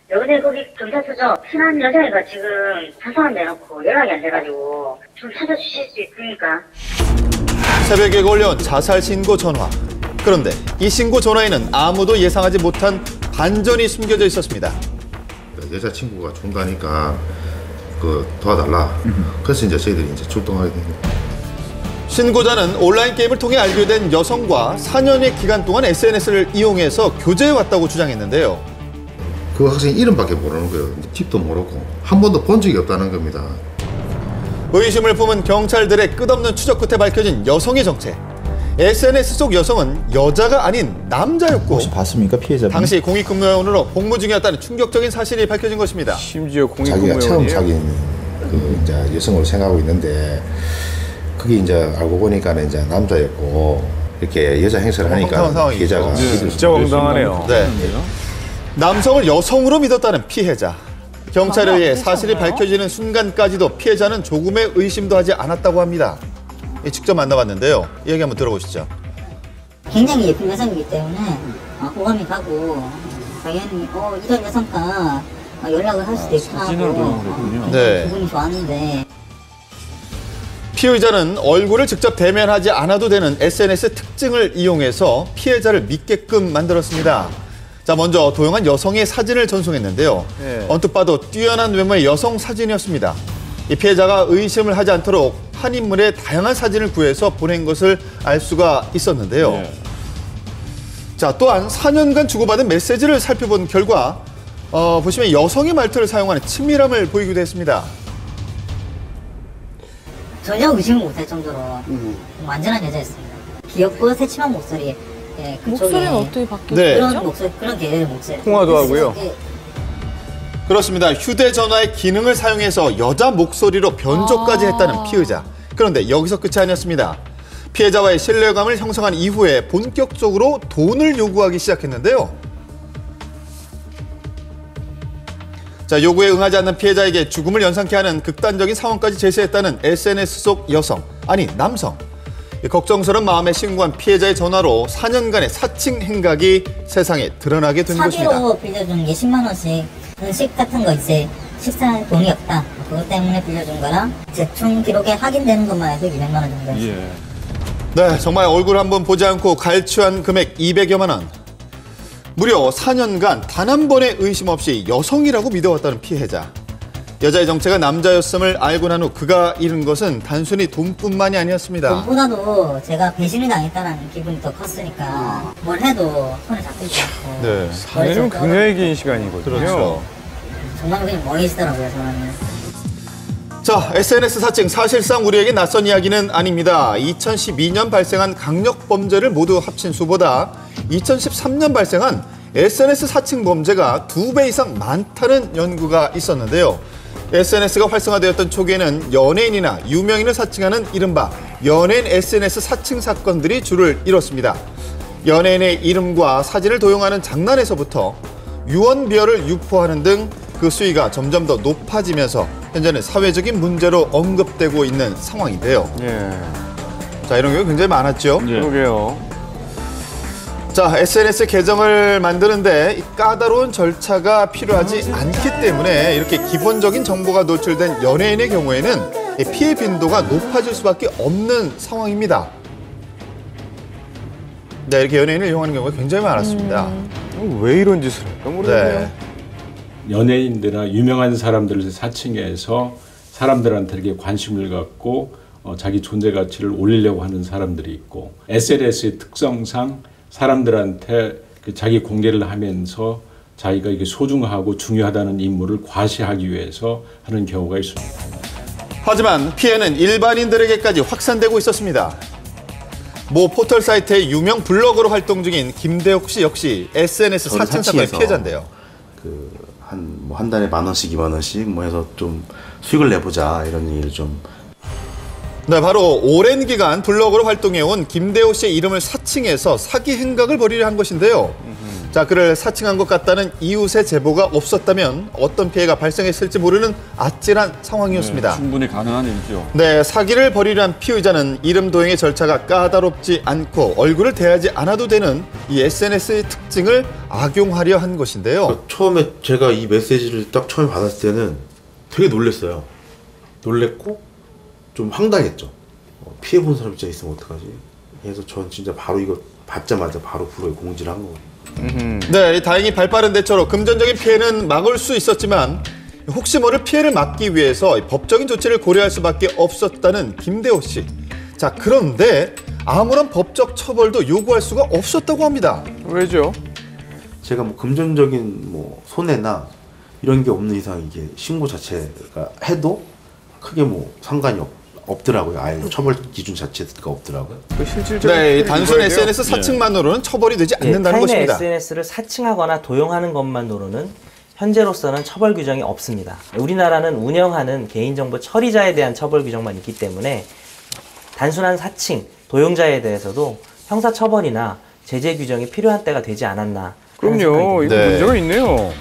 여기 거기 경찰서죠. 친한 여자애가 지금 자살한 내놓고 연락이 안 돼가지고 좀 찾아주실 수 있습니까? 새벽에 걸려온 자살 신고 전화. 그런데 이 신고 전화에는 아무도 예상하지 못한 반전이 숨겨져 있었습니다. 여자친구가 죽는다니까 도와달라. 그래서 이제 저희들이 이제 출동하게 된 거예요. 신고자는 온라인 게임을 통해 알게 된 여성과 4년의 기간 동안 SNS를 이용해서 교제해 왔다고 주장했는데요. 그 학생 이름밖에 모르는 거예요. 집도 모르고 한 번도 본 적이 없다는 겁니다. 의심을 품은 경찰들의 끝없는 추적 끝에 밝혀진 여성의 정체. SNS 속 여성은 여자가 아닌 남자였고 혹시 봤습니까, 피해자분? 당시 공익근무요원으로 복무 중이었다는 충격적인 사실이 밝혀진 것입니다. 심지어 자기가 처음 공익근무요원이에요? 사귄 이제 여성으로 생각하고 있는데 그게 이제 알고 보니까 이제 남자였고 이렇게 여자 행세를 하니까 피해자가 진짜 황당하네요. 네. 남성을 여성으로 믿었다는 피해자. 경찰에 의해 사실이 밝혀지는 순간까지도 피해자는 조금의 의심도 하지 않았다고 합니다. 직접 만나봤는데요. 이 얘기 한번 들어보시죠. 굉장히 예쁜 여성이기 때문에 호감이 가고 당연히 이런 여성과 연락을 할 수도 있구나 하고 네. 기분이 좋았는데 피의자는 얼굴을 직접 대면하지 않아도 되는 SNS 특징을 이용해서 피해자를 믿게끔 만들었습니다. 자, 먼저 도용한 여성의 사진을 전송했는데요. 네. 언뜻 봐도 뛰어난 외모의 여성 사진이었습니다. 이 피해자가 의심을 하지 않도록 한 인물의 다양한 사진을 구해서 보낸 것을 알 수가 있었는데요. 네. 자, 또한 4년간 주고받은 메시지를 살펴본 결과 보시면 여성의 말투를 사용하는 친밀함을 보이기도 했습니다. 전혀 의심을 못할 정도로 완전한 여자였습니다. 귀엽고 새침한 목소리. 예, 목소리는 어떻게 바뀌었죠? 네. 그런 목소리, 그런 계열의 목소리. 통화도 하고요. 그렇습니다. 휴대전화의 기능을 사용해서 여자 목소리로 변조까지 했다는 피의자. 그런데 여기서 끝이 아니었습니다. 피해자와의 신뢰감을 형성한 이후에 본격적으로 돈을 요구하기 시작했는데요. 자, 요구에 응하지 않는 피해자에게 죽음을 연상케 하는 극단적인 상황까지 제시했다는 SNS 속 여성, 아니 남성. 걱정스러운 마음에 신고한 피해자의 전화로 4년간의 사칭 행각이 세상에 드러나게 된 것입니다. 사기로 빌려준 게 10만 원씩 음식 같은 거 이제 식사할 돈이 없다. 그것 때문에 빌려준 거랑 제품 기록에 확인되는 것만 해도 200만 원 정도였어요. 예. 네, 정말 얼굴 한번 보지 않고 갈취한 금액 200여만 원. 무려 4년간 단 한 번의 의심 없이 여성이라고 믿어왔다는 피해자. 여자의 정체가 남자였음을 알고 난 후 그가 잃은 것은 단순히 돈뿐만이 아니었습니다. 돈보다도 제가 배신을 당했다는 기분이 더 컸으니까 뭘 해도 손을 잡히지 않고 네. 4년이면 굉장히 긴 시간이거든요. 그렇죠. 정말 그냥 멍해지더라고요, 저는. 자, SNS 사칭 사실상 우리에게 낯선 이야기는 아닙니다. 2012년 발생한 강력 범죄를 모두 합친 수보다 2013년 발생한 SNS 사칭 범죄가 2배 이상 많다는 연구가 있었는데요. SNS가 활성화되었던 초기에는 연예인이나 유명인을 사칭하는 이른바 연예인 SNS 사칭 사건들이 줄을 이뤘습니다. 연예인의 이름과 사진을 도용하는 장난에서부터 유언비어를 유포하는 등 그 수위가 점점 더 높아지면서 현재는 사회적인 문제로 언급되고 있는 상황인데요. 예. 자, 이런 경우 굉장히 많았죠. 그러게요. 자, SNS 계정을 만드는데 까다로운 절차가 필요하지 않기 때문에 이렇게 기본적인 정보가 노출된 연예인의 경우에는 피해 빈도가 높아질 수밖에 없는 상황입니다. 네, 이렇게 연예인을 이용하는 경우가 굉장히 많았습니다. 왜 이런 짓을 할까 모르겠네요. 네. 연예인들이나 유명한 사람들을 사칭해서 사람들한테 이렇게 관심을 갖고 자기 존재 가치를 올리려고 하는 사람들이 있고 SNS의 특성상 사람들한테 자기 공개를 하면서 자기가 이게 소중하고 중요하다는 인물을 과시하기 위해서 하는 경우가 있습니다. 하지만 피해는 일반인들에게까지 확산되고 있었습니다. 모 포털 사이트의 유명 블로거로 활동 중인 김대옥 씨 역시 SNS 사칭 사건의 피해자인데요. 한 달에 10,000원씩, 20,000원씩 해서 좀 수익을 내보자 이런 일을 좀. 네, 바로 오랜 기간 블로거로 활동해온 김대호 씨의 이름을 사칭해서 사기 행각을 벌이려 한 것인데요. 자, 그를 사칭한 것 같다는 이웃의 제보가 없었다면 어떤 피해가 발생했을지 모르는 아찔한 상황이었습니다. 충분히 가능한 일이죠. 네, 사기를 벌이려 한 피의자는 이름 도용의 절차가 까다롭지 않고 얼굴을 대하지 않아도 되는 이 SNS의 특징을 악용하려 한 것인데요. 처음에 제가 이 메시지를 딱 처음에 받았을 때는 되게 놀랬어요. 놀랬고 좀 황당했죠. 피해본 사람 진짜 있으면 어떡하지? 그래서 전 진짜 바로 이거 받자마자 바로 불러에 공지를 한 거거든요. 네, 다행히 발빠른 대처로 금전적인 피해는 막을 수 있었지만 혹시 모를 피해를 막기 위해서 법적인 조치를 고려할 수밖에 없었다는 김대호 씨. 자, 그런데 아무런 법적 처벌도 요구할 수가 없었다고 합니다. 왜죠? 제가 뭐 금전적인 뭐 손해나 이런 게 없는 이상 이게 신고 자체가 해도 크게 뭐 상관이 없더라고요. 아예 처벌 기준 자체가 없더라고요. 실질적인 네, 피해를 단순 입어야 돼요. SNS 사칭만으로는 처벌이 되지 않는다는 타인의 것입니다. SNS를 사칭하거나 도용하는 것만으로는 현재로서는 처벌 규정이 없습니다. 우리나라는 운영하는 개인정보 처리자에 대한 처벌 규정만 있기 때문에 단순한 사칭, 도용자에 대해서도 형사처벌이나 제재 규정이 필요한 때가 되지 않았나. 그럼요. 이거 네. 문제가 있네요.